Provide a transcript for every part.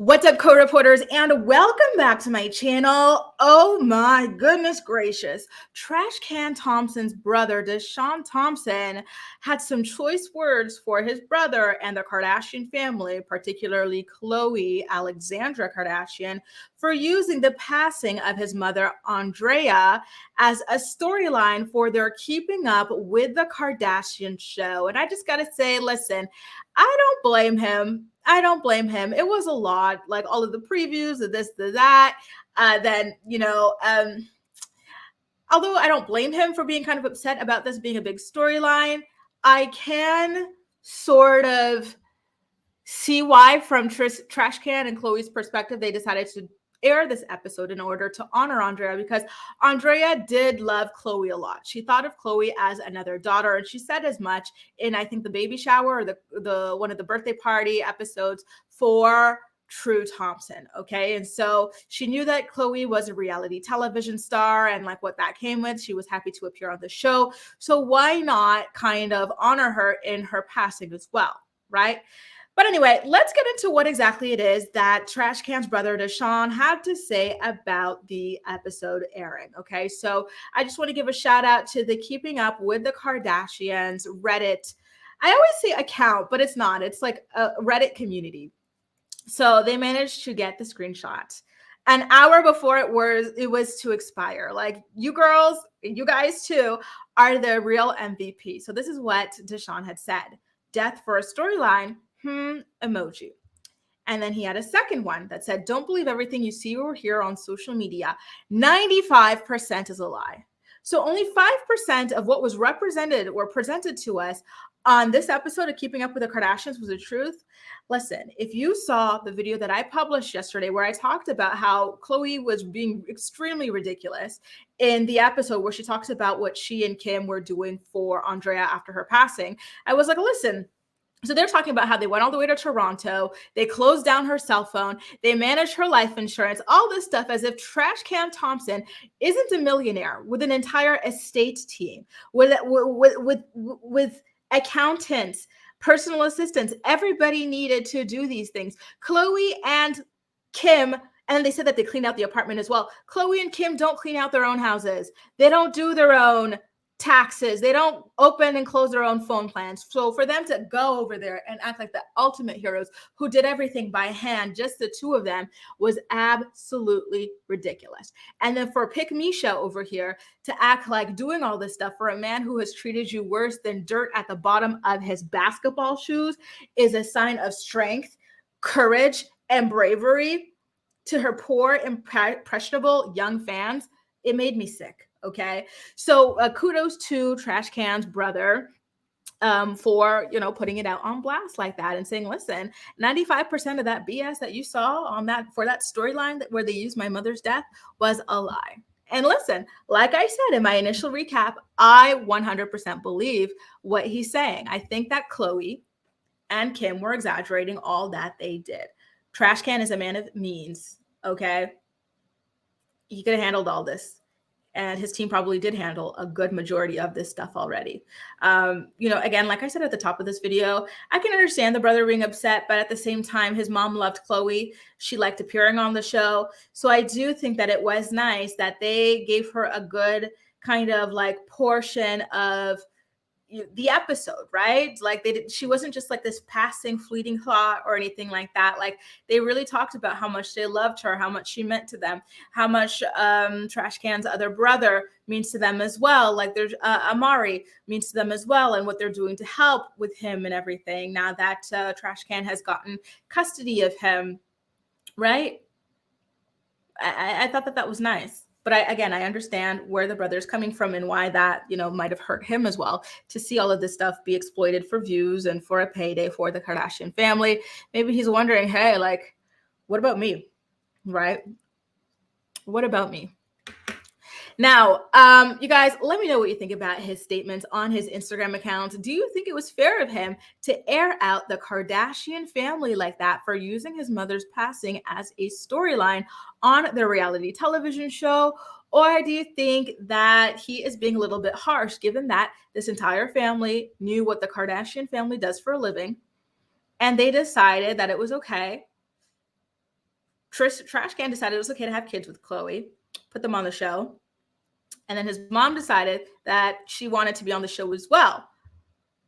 What's up, co-reporters, and welcome back to my channel. Oh my goodness gracious. Trash Can Thompson's brother, Tristan Thompson, had some choice words for his brother and the Kardashian family, particularly Khloe Alexandra Kardashian, for using the passing of his mother, Andrea, as a storyline for their Keeping Up with the Kardashian show. And I just gotta say, listen, I don't blame him. It was a lot, like all of the previews, of this, the that. Then, although I don't blame him for being kind of upset about this being a big storyline, I can sort of see why, from Trash Can and Khloe's perspective, they decided to air this episode in order to honor Andrea, because Andrea did love Khloe a lot. She thought of Khloe as another daughter, and she said as much in, I think, the baby shower or the one of the birthday party episodes for True Thompson. Okay. And so she knew that Khloe was a reality television star, and like what that came with, she was happy to appear on the show. So why not kind of honor her in her passing as well, right? But anyway, let's get into what exactly it is that Trash Can's brother Tristan had to say about the episode airing. Okay, so I just want to give a shout out to the Keeping Up with the Kardashians Reddit. I always say account, but it's not. It's like a Reddit community. So they managed to get the screenshot an hour before it was to expire. Like, you girls, you guys too, are the real MVP. So this is what Deshaun had said: death for a storyline, emoji. And then he had a second one that said, don't believe everything you see or hear on social media. 95% is a lie. So only 5% of what was represented or presented to us on this episode of Keeping Up with the Kardashians was the truth. Listen, if you saw the video that I published yesterday where I talked about how Khloe was being extremely ridiculous in the episode where she talks about what she and Kim were doing for Andrea after her passing, I was like, listen, so they're talking about how they went all the way to Toronto, they closed down her cell phone, they managed her life insurance, all this stuff, as if Trash Can Thompson isn't a millionaire with an entire estate team, with accountants, personal assistants. Everybody needed to do these things. Khloe and Kim, and they said that they cleaned out the apartment as well. Khloe and Kim don't clean out their own houses. They don't do their own taxes. They don't open and close their own phone plans. So for them to go over there and act like the ultimate heroes who did everything by hand, just the two of them, was absolutely ridiculous. And then for Pick Misha over here to act like doing all this stuff for a man who has treated you worse than dirt at the bottom of his basketball shoes is a sign of strength, courage, and bravery to her poor, impressionable young fans. It made me sick. Okay, so kudos to Trash Can's brother for, putting it out on blast like that and saying, listen, 95% of that BS that you saw on that for that storyline where they used my mother's death was a lie. And listen, like I said in my initial recap, I 100% believe what he's saying. I think that Khloe and Kim were exaggerating all that they did. Trash Can is a man of means. Okay, he could have handled all this. And his team probably did handle a good majority of this stuff already. Again, like I said at the top of this video, I can understand the brother being upset, but at the same time, his mom loved Khloe. She liked appearing on the show. So I do think that it was nice that they gave her a good kind of like portion of the episode, right? Like she wasn't just like this passing fleeting thought or anything like that. Like, they really talked about how much they loved her, how much she meant to them, how much Trash Can's other brother means to them as well. Like, there's Amari means to them as well, and what they're doing to help with him and everything now that Trash Can has gotten custody of him, right? I thought that was nice. But I understand where the brother's coming from and why that, might have hurt him as well, to see all of this stuff be exploited for views and for a payday for the Kardashian family. Maybe he's wondering, hey, like, what about me, right? What about me? Now, you guys, let me know what you think about his statements on his Instagram account. Do you think it was fair of him to air out the Kardashian family like that for using his mother's passing as a storyline on their reality television show? Or do you think that he is being a little bit harsh, given that this entire family knew what the Kardashian family does for a living, and they decided that it was okay Trash Can decided it was okay to have kids with Khloe, put them on the show. And then his mom decided that she wanted to be on the show as well.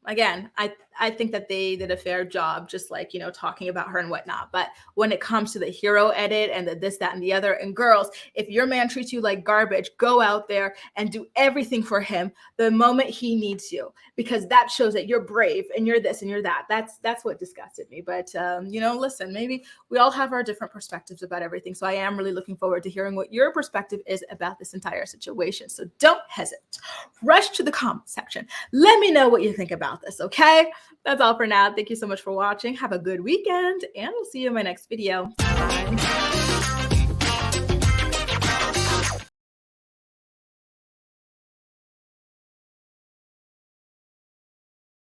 Again, I think that they did a fair job, just like, talking about her and whatnot. But when it comes to the hero edit and the this, that, and the other, and girls, if your man treats you like garbage, go out there and do everything for him the moment he needs you, because that shows that you're brave and you're this and you're that. That's what disgusted me. But, listen, maybe we all have our different perspectives about everything. So I am really looking forward to hearing what your perspective is about this entire situation. So don't hesitate. Rush to the comment section. Let me know what you think about this, okay? That's all for now. Thank you so much for watching. Have a good weekend, and we'll see you in my next video. Bye.